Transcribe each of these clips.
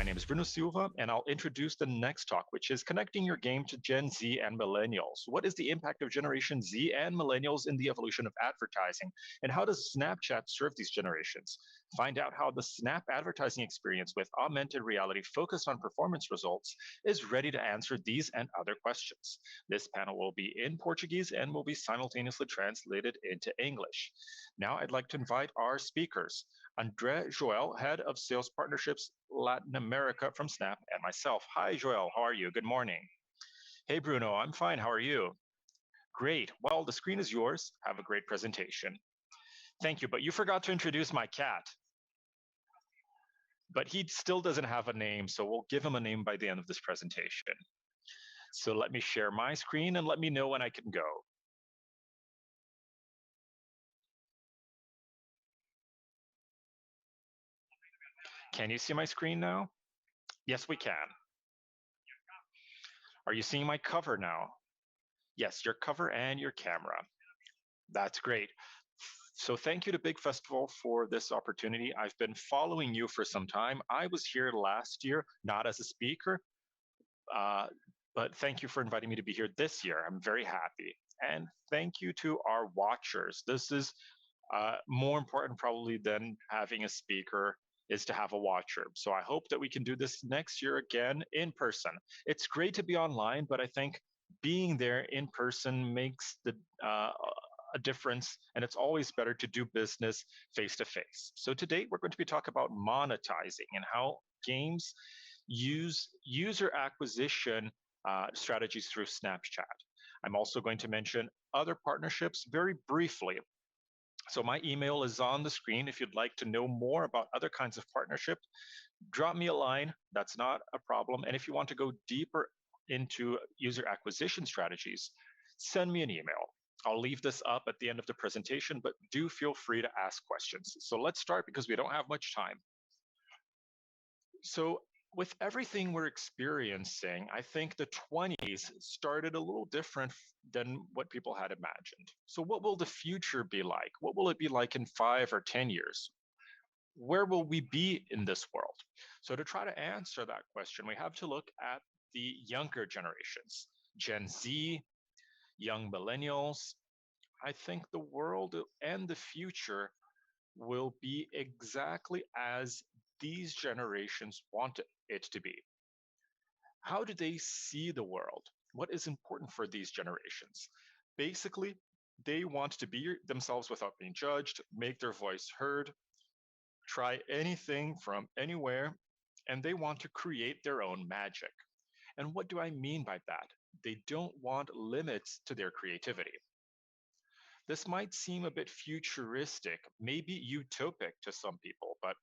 My name is Bruno Silva, and I'll introduce the next talk, which is connecting your game to Gen Z and Millennials. What is the impact of Generation Z and Millennials in the evolution of advertising? And how does Snapchat serve these generations? Find out how the Snap advertising experience with augmented reality focused on performance results is ready to answer these and other questions. This panel will be in Portuguese and will be simultaneously translated into English. Now I'd like to invite our speakers. Andre Joel, Head of Sales Partnerships Latin America from Snap, and myself. Hi, Joel. How are you? Good morning. Hey, Bruno. I'm fine. How are you? Great. Well, the screen is yours. Have a great presentation. Thank you. But you forgot to introduce my cat. But he still doesn't have a name, so we'll give him a name by the end of this presentation. So let me share my screen and let me know when I can go. Can you see my screen now? Yes, we can. Are you seeing my cover now? Yes, your cover and your camera. That's great. So thank you to Big Festival for this opportunity. I've been following you for some time. I was here last year, not as a speaker, uh, but thank you for inviting me to be here this year. I'm very happy. And thank you to our watchers. This is more important probably than having a speaker is to have a watcher. So I hope that we can do this next year again in person. It's great to be online, but I think being there in person makes a difference, and it's always better to do business face to face. So today we're going to be talking about monetizing and how games use user acquisition strategies through Snapchat. I'm also going to mention other partnerships very briefly. So my email is on the screen. If you'd like to know more about other kinds of partnership, drop me a line. That's not a problem. And if you want to go deeper into user acquisition strategies, send me an email. I'll leave this up at the end of the presentation, but do feel free to ask questions. So let's start because we don't have much time. So with everything we're experiencing, I think the 20s started a little different than what people had imagined. So what will the future be like? What will it be like in 5 or 10 years? Where will we be in this world? So to try to answer that question, we have to look at the younger generations, Gen Z, young millennials. I think the world and the future will be exactly as these generations want it to be. How do they see the world? What is important for these generations? Basically, they want to be themselves without being judged, make their voice heard, try anything from anywhere, and they want to create their own magic. And what do I mean by that? They don't want limits to their creativity. This might seem a bit futuristic, maybe utopic to some people, but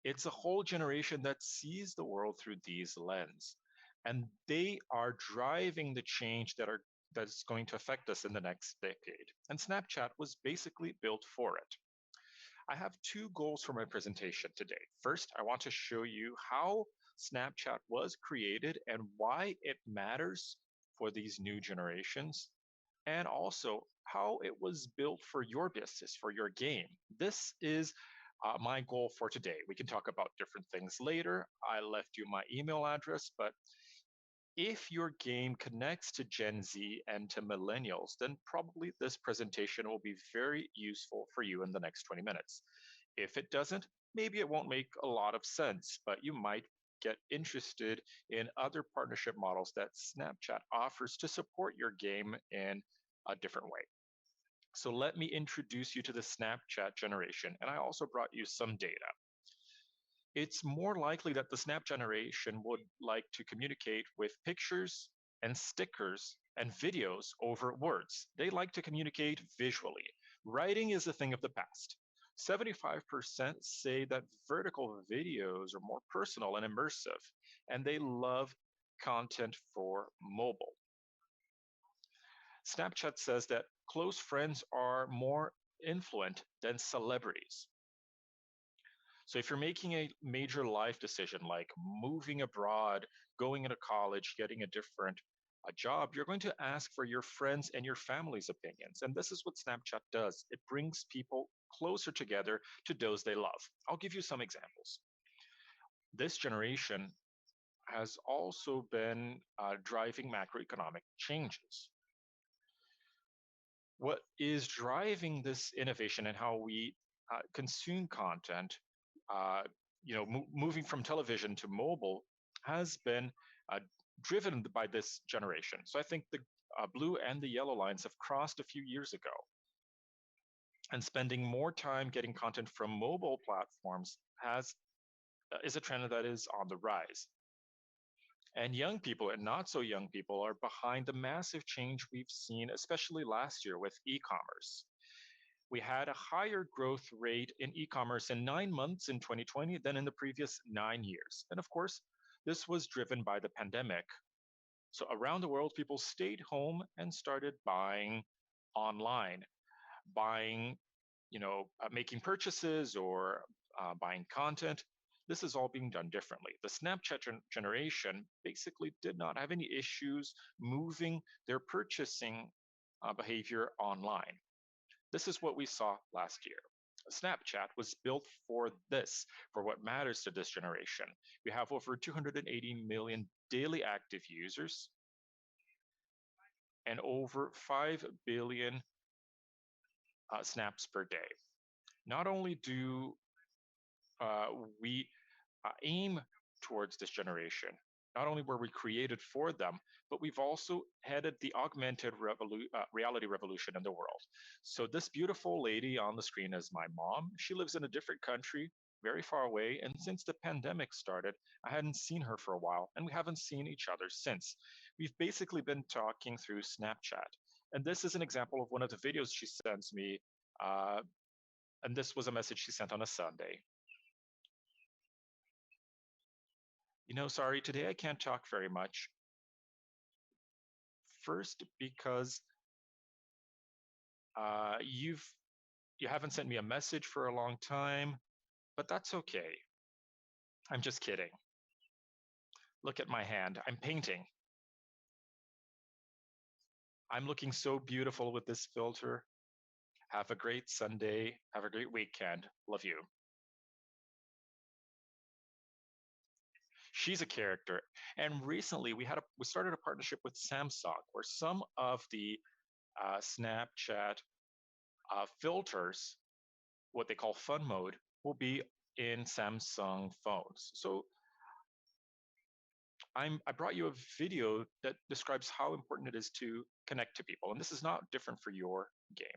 it's a whole generation that sees the world through these lens. And they are driving the change that's going to affect us in the next decade. And Snapchat was basically built for it. I have two goals for my presentation today. First, I want to show you how Snapchat was created and why it matters for these new generations, and also how it was built for your business, for your game. This is my goal for today. We can talk about different things later. I left you my email address, but if your game connects to Gen Z and to millennials, then probably this presentation will be very useful for you in the next 20 minutes. If it doesn't, maybe it won't make a lot of sense, but you might get interested in other partnership models that Snapchat offers to support your game in a different way. So let me introduce you to the Snapchat generation, and I also brought you some data. It's more likely that the Snap generation would like to communicate with pictures and stickers and videos over words. They like to communicate visually. Writing is a thing of the past. 75% say that vertical videos are more personal and immersive, and they love content for mobile. Snapchat says that close friends are more influent than celebrities. So if you're making a major life decision like moving abroad, going into college, getting a different job, you're going to ask for your friends and your family's opinions. And this is what Snapchat does. It brings people closer together to those they love. I'll give you some examples. This generation has also been driving macroeconomic changes. What is driving this innovation and how we consume content, uh, moving from television to mobile, has been uh, driven by this generation. So I think the blue and the yellow lines have crossed a few years ago, and spending more time getting content from mobile platforms has is a trend that is on the rise. And young people and not so young people are behind the massive change we've seen, especially last year with e-commerce. We had a higher growth rate in e-commerce in 9 months in 2020 than in the previous 9 years. And of course, this was driven by the pandemic. So around the world, people stayed home and started buying online, buying, making purchases or buying content. This is all being done differently. The Snapchat generation basically did not have any issues moving their purchasing behavior online. This is what we saw last year. Snapchat was built for this, for what matters to this generation. We have over 280 million daily active users and over 5 billion snaps per day. Not only do uh, we aim towards this generation, not only were we created for them, but we've also headed the augmented reality revolution in the world. So this beautiful lady on the screen is my mom. She lives in a different country, very far away, and since the pandemic started, I hadn't seen her for a while, and we haven't seen each other since. We've basically been talking through Snapchat. And this is an example of one of the videos she sends me. Uh, and this was a message she sent on a Sunday. Sorry, today I can't talk very much. First, because you haven't sent me a message for a long time, but that's okay. I'm just kidding. Look at my hand. I'm painting. I'm looking so beautiful with this filter. Have a great Sunday. Have a great weekend. Love you. She's a character. And recently we started a partnership with Samsung where some of the Snapchat filters, what they call fun mode, will be in Samsung phones. So I brought you a video that describes how important it is to connect to people. And this is not different for your game.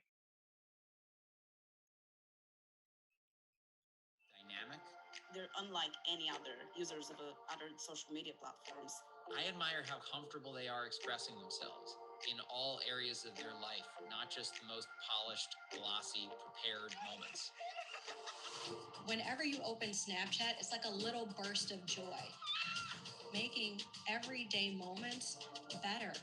Dynamic. They're unlike any other users of other social media platforms. I admire how comfortable they are expressing themselves in all areas of their life, not just the most polished, glossy, prepared moments. Whenever you open Snapchat, it's like a little burst of joy, making everyday moments better.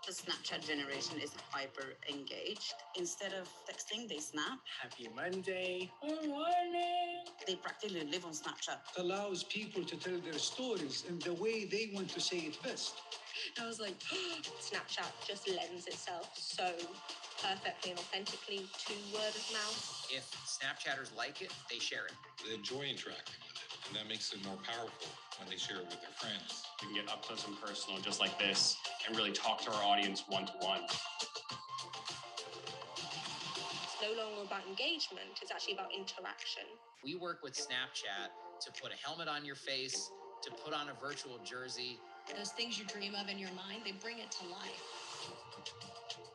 The Snapchat generation is hyper engaged. Instead of texting, they snap. Happy Monday. Good morning. They practically live on Snapchat. It allows people to tell their stories in the way they want to say it best. I was like, Snapchat just lends itself so perfectly and authentically to word of mouth. If Snapchatters like it, they share it. They enjoy interacting with it, and that makes it more powerful when they share it with their friends. We can get up close and personal just like this and really talk to our audience one-to-one. It's no longer about engagement, it's actually about interaction. We work with Snapchat to put a helmet on your face, to put on a virtual jersey. Those things you dream of in your mind, they bring it to life.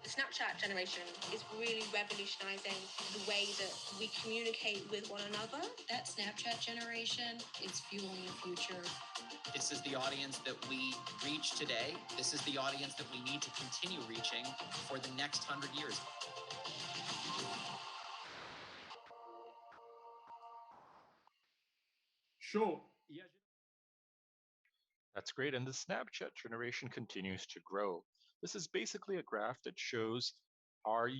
The Snapchat generation is really revolutionizing the way that we communicate with one another. That Snapchat generation is fueling the future. This is the audience that we reach today. This is the audience that we need to continue reaching for the next 100 years. Sure. That's great. And the Snapchat generation continues to grow. This is basically a graph that shows our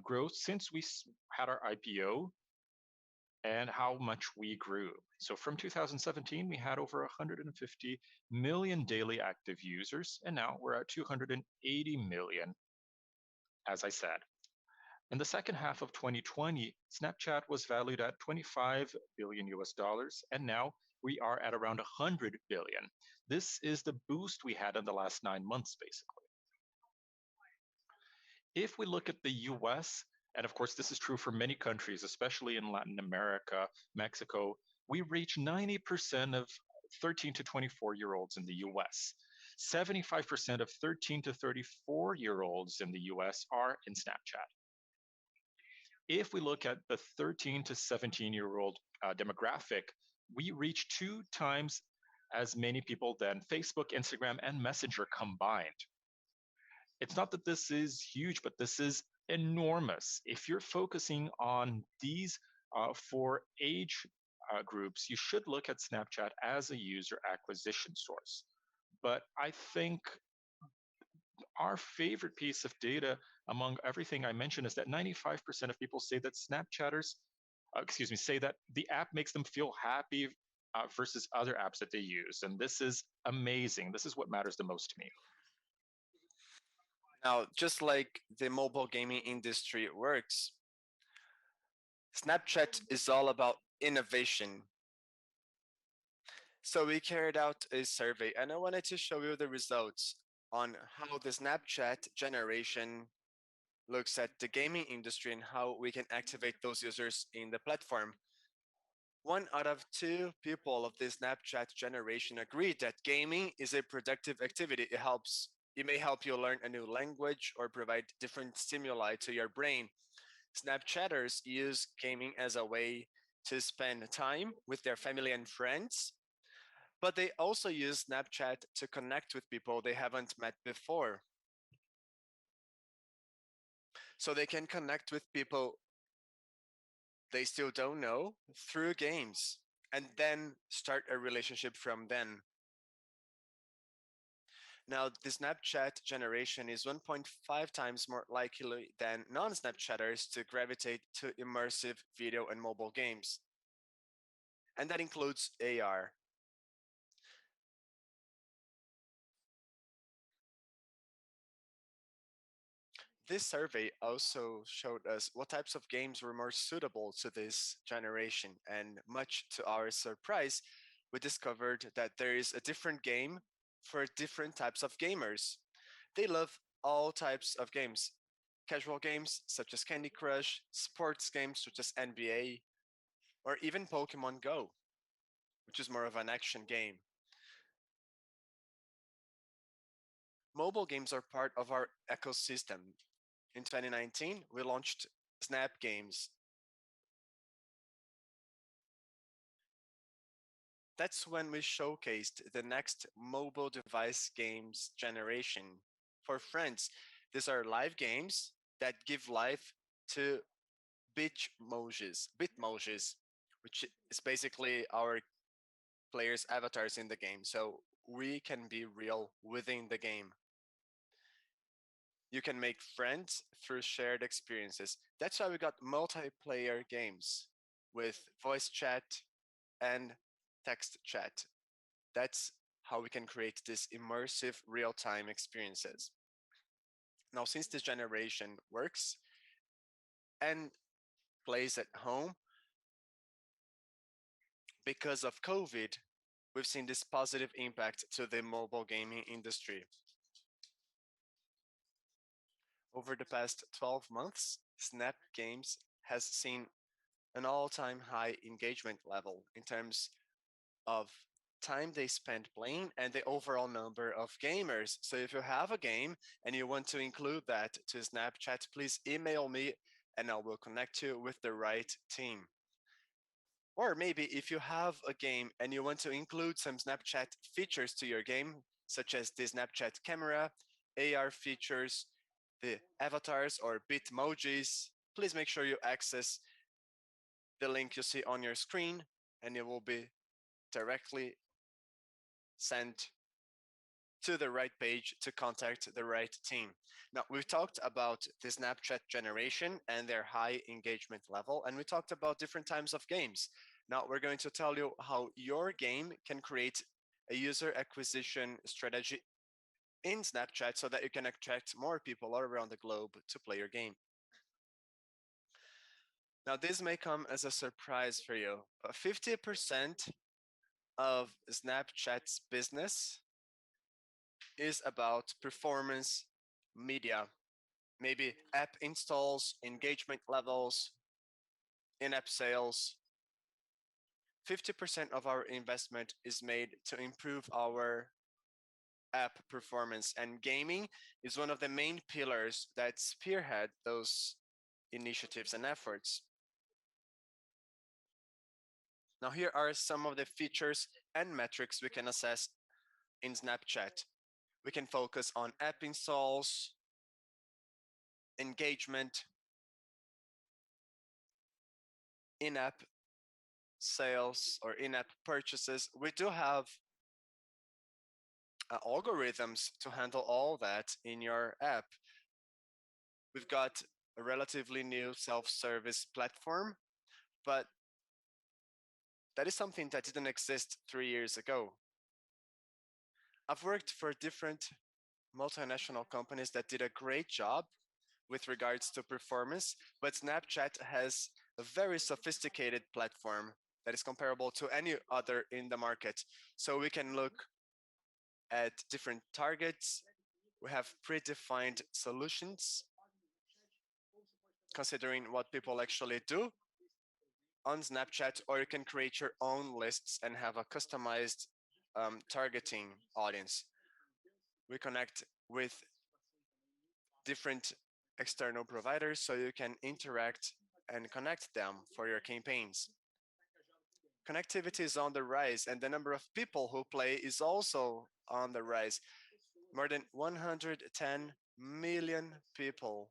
growth since we had our IPO and how much we grew. So from 2017, we had over 150 million daily active users, and now we're at 280 million, as I said. In the second half of 2020, Snapchat was valued at 25 billion US dollars, and now we are at around 100 billion. This is the boost we had in the last 9 months, basically. If we look at the US, and of course, this is true for many countries, especially in Latin America, Mexico, we reach 90% of 13 to 24-year-olds in the US. 75% of 13 to 34-year-olds in the US are in Snapchat. If we look at the 13 to 17-year-old demographic, we reach 2 times as many people than Facebook, Instagram, and Messenger combined. It's not that this is huge, but this is enormous. If you're focusing on these four age groups, you should look at Snapchat as a user acquisition source. But I think our favorite piece of data among everything I mentioned is that 95% of people say that say that the app makes them feel happy versus other apps that they use. And this is amazing. This is what matters the most to me. Now, just like the mobile gaming industry works, Snapchat is all about innovation. So we carried out a survey and I wanted to show you the results on how the Snapchat generation looks at the gaming industry and how we can activate those users in the platform. 1 out of 2 people of the Snapchat generation agreed that gaming is a productive activity. It may help you learn a new language or provide different stimuli to your brain. Snapchatters use gaming as a way to spend time with their family and friends, but they also use Snapchat to connect with people they haven't met before. So they can connect with people they still don't know through games and then start a relationship from then. Now, the Snapchat generation is 1.5 times more likely than non Snapchatters to gravitate to immersive video and mobile games. And that includes AR. This survey also showed us what types of games were more suitable to this generation, and much to our surprise, we discovered that there is a different game for different types of gamers. They love all types of games: casual games such as Candy Crush, sports games such as NBA, or even Pokemon Go, which is more of an action game. Mobile games are part of our ecosystem. In 2019, we launched Snap Games. That's when we showcased the next mobile device games generation. For friends, these are live games that give life to bitmojis, which is basically our players' avatars in the game. So we can be real within the game. You can make friends through shared experiences. That's why we got multiplayer games with voice chat and text chat. That's how we can create this immersive real time experiences. Now, since this generation works and plays at home, because of COVID, we've seen this positive impact to the mobile gaming industry. Over the past 12 months, Snap Games has seen an all-time high engagement level in terms of time they spend playing and the overall number of gamers. So if you have a game and you want to include that to Snapchat, please email me and I will connect you with the right team. Or maybe if you have a game and you want to include some Snapchat features to your game, such as the Snapchat camera, AR features, the avatars or bitmojis, please make sure you access the link you see on your screen and it will be directly sent to the right page to contact the right team. Now, we've talked about the Snapchat generation and their high engagement level, and we talked about different types of games. Now, we're going to tell you how your game can create a user acquisition strategy in Snapchat so that you can attract more people all around the globe to play your game. Now, this may come as a surprise for you, but 50% of Snapchat's business is about performance media, maybe app installs, engagement levels, in app sales. 50% of our investment is made to improve our app performance, and gaming is one of the main pillars that spearhead those initiatives and efforts. Now, here are some of the features and metrics we can assess in Snapchat. We can focus on app installs, engagement, in app sales or in app purchases. We do have algorithms to handle all that in your app. We've got a relatively new self service platform, but that is something that didn't exist 3 years ago. I've worked for different multinational companies that did a great job with regards to performance, but Snapchat has a very sophisticated platform that is comparable to any other in the market. So we can look at different targets. We have predefined solutions considering what people actually do on Snapchat, or you can create your own lists and have a customized targeting audience. We connect with different external providers so you can interact and connect them for your campaigns. Connectivity is on the rise, and the number of people who play is also on the rise. More than 110 million people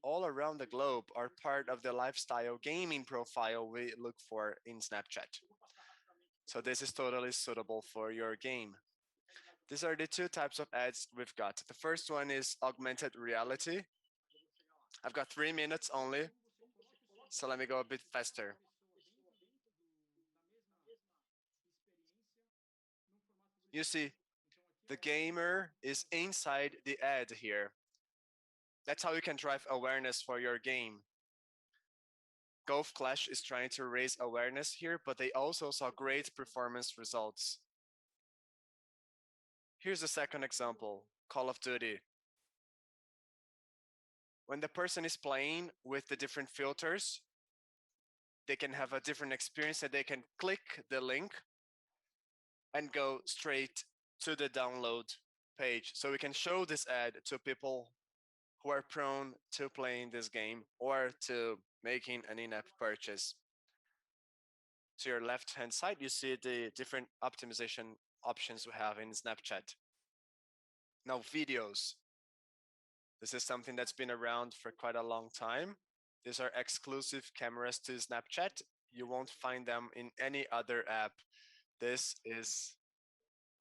all around the globe are part of the lifestyle gaming profile we look for in Snapchat. So this is totally suitable for your game. These are the two types of ads we've got. The first one is augmented reality. I've got 3 minutes only, so let me go a bit faster. You see, the gamer is inside the ad here. That's how you can drive awareness for your game. Golf Clash is trying to raise awareness here, but they also saw great performance results. Here's a second example, Call of Duty. When the person is playing with the different filters, they can have a different experience and they can click the link and go straight to the download page. So we can show this ad to people who are prone to playing this game or to making an in-app purchase. To your left-hand side, you see the different optimization options we have in Snapchat. Now, videos. This is something that's been around for quite a long time. These are exclusive cameras to Snapchat. You won't find them in any other app. This is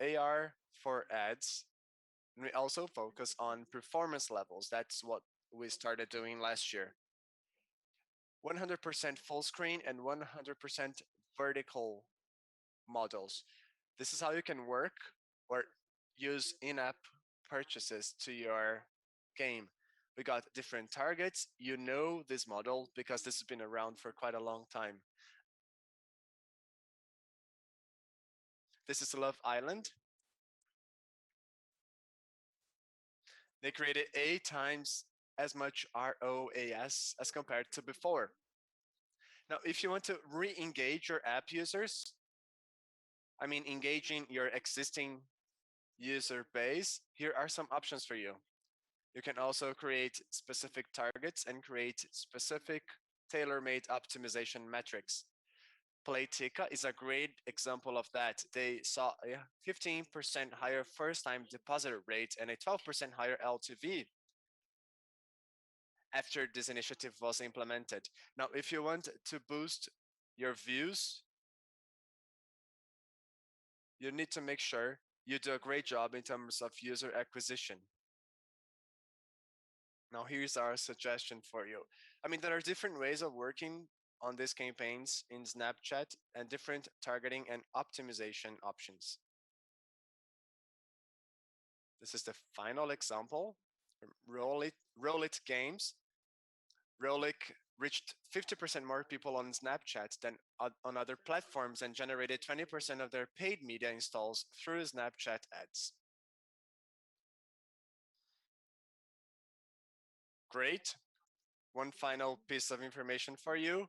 AR for ads. And we also focus on performance levels. That's what we started doing last year. 100% full screen and 100% vertical models. This is how you can work or use in-app purchases to your game. We got different targets. You know this model because this has been around for quite a long time. This is Love Island. They created 8 times as much ROAS as compared to before. Now, if you want to re-engage your app users, engaging your existing user base, here are some options for you. You can also create specific targets and create specific tailor-made optimization metrics. Playtika is a great example of that. They saw a 15% higher first-time deposit rate and a 12% higher LTV after this initiative was implemented. Now, if you want to boost your views, you need to make sure you do a great job in terms of user acquisition. Now, here's our suggestion for you. There are different ways of working on these campaigns in Snapchat and different targeting and optimization options. This is the final example. Roll It Games. Roll It reached 50% more people on Snapchat than on other platforms and generated 20% of their paid media installs through Snapchat ads. Great. One final piece of information for you.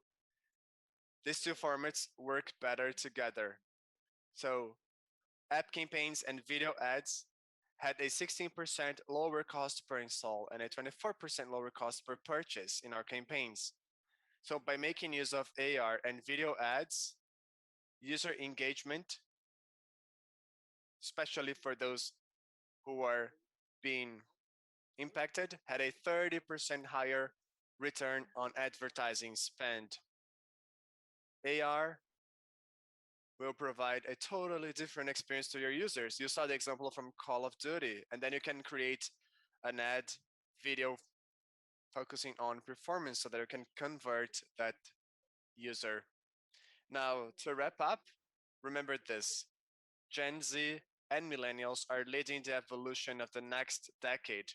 These two formats work better together. So, app campaigns and video ads had a 16% lower cost per install and a 24% lower cost per purchase in our campaigns. So, by making use of AR and video ads, user engagement, especially for those who are being impacted, had a 30% higher return on advertising spend. AR will provide a totally different experience to your users. You saw the example from Call of Duty, and then you can create an ad video focusing on performance so that you can convert that user. Now, to wrap up, remember this: Gen Z and millennials are leading the evolution of the next decade,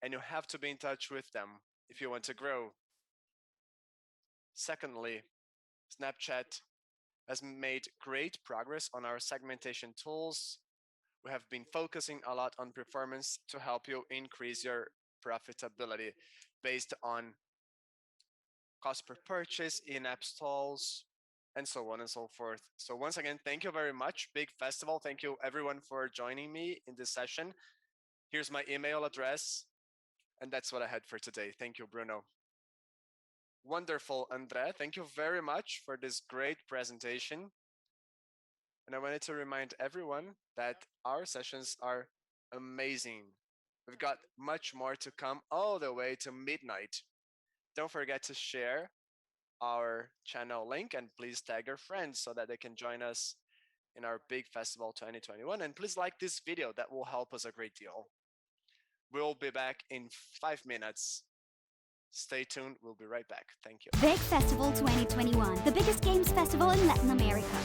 and you have to be in touch with them if you want to grow. Secondly, Snapchat has made great progress on our segmentation tools. We have been focusing a lot on performance to help you increase your profitability based on cost per purchase, in-app stalls, and so on and so forth. So once again, thank you very much, Big Festival. Thank you everyone for joining me in this session. Here's my email address, and that's what I had for today. Thank you, Bruno. Wonderful, Andre. Thank you very much for this great presentation. And I wanted to remind everyone that our sessions are amazing. We've got much more to come all the way to midnight. Don't forget to share our channel link and please tag your friends so that they can join us in our big festival 2021. And please like this video, that will help us a great deal. We'll be back in 5 minutes. Stay tuned, we'll be right back. Thank you. Big Festival 2021, the biggest games festival in Latin America.